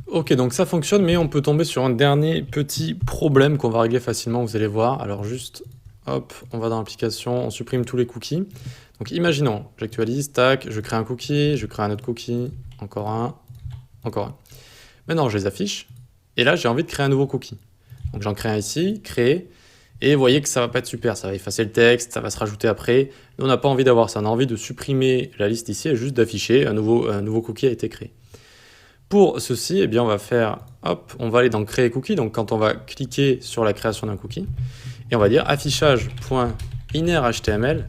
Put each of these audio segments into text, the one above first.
Ok, donc ça fonctionne, mais on peut tomber sur un dernier petit problème qu'on va régler facilement, vous allez voir. Alors juste, hop, on va dans l'application, on supprime tous les cookies. Donc imaginons, j'actualise, tac, je crée un cookie, je crée un autre cookie, encore un, encore un. Maintenant, je les affiche, et là, j'ai envie de créer un nouveau cookie. Donc j'en crée un ici, créer, et vous voyez que ça va pas être super, ça va effacer le texte, ça va se rajouter après. Nous, on n'a pas envie d'avoir ça, on a envie de supprimer la liste ici et juste d'afficher un nouveau cookie a été créé. Pour ceci, eh bien, on va faire, hop, on va aller dans créer cookie, donc quand on va cliquer sur la création d'un cookie, et on va dire affichage.innerHTML,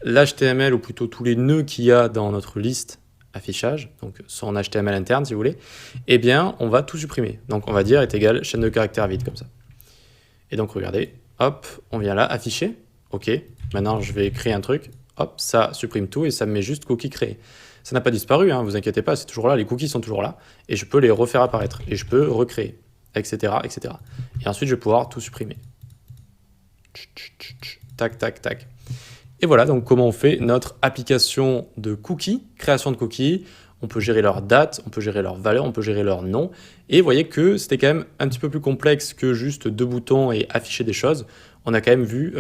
l'HTML ou plutôt tous les nœuds qu'il y a dans notre liste affichage, donc son HTML interne si vous voulez, eh bien on va tout supprimer. Donc on va dire est égal chaîne de caractères vide comme ça. Et donc regardez, hop, on vient là, afficher, ok, maintenant je vais créer un truc, hop, ça supprime tout et ça me met juste cookie créé. Ça n'a pas disparu, hein, vous inquiétez pas, c'est toujours là, les cookies sont toujours là, et je peux les refaire apparaître, et je peux recréer, etc., etc. Et ensuite je vais pouvoir tout supprimer. Tac, tac, tac. Et voilà donc comment on fait notre application de cookies, création de cookies. On peut gérer leur date, on peut gérer leur valeur, on peut gérer leur nom. Et vous voyez que c'était quand même un petit peu plus complexe que juste deux boutons et afficher des choses. On a quand même vu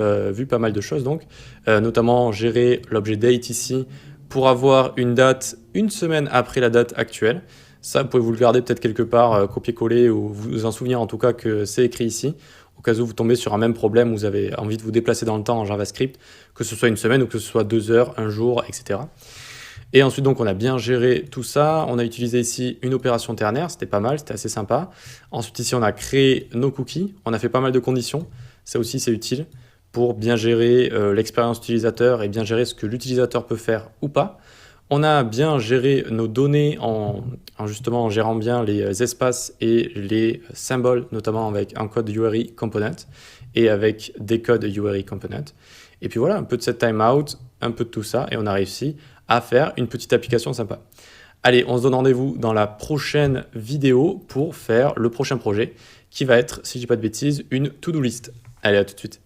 pas mal de choses donc, notamment gérer l'objet date ici pour avoir une date une semaine après la date actuelle. Ça, vous pouvez vous le garder peut-être quelque part, copier-coller ou vous en souvenir en tout cas que c'est écrit ici au cas où vous tombez sur un même problème, vous avez envie de vous déplacer dans le temps en JavaScript, que ce soit une semaine ou que ce soit 2 heures, un jour, etc. Et ensuite, donc, on a bien géré tout ça. On a utilisé ici une opération ternaire, c'était pas mal, c'était assez sympa. Ensuite, ici, on a créé nos cookies. On a fait pas mal de conditions. Ça aussi, c'est utile pour bien gérer l'expérience utilisateur et bien gérer ce que l'utilisateur peut faire ou pas. On a bien géré nos données justement en gérant bien les espaces et les symboles, notamment avec un code URI component et avec des codes URI component. Et puis voilà, un peu de set timeout, un peu de tout ça, et on a réussi à faire une petite application sympa. Allez, on se donne rendez-vous dans la prochaine vidéo pour faire le prochain projet qui va être, si je dis pas de bêtises, une to-do list. Allez, à tout de suite.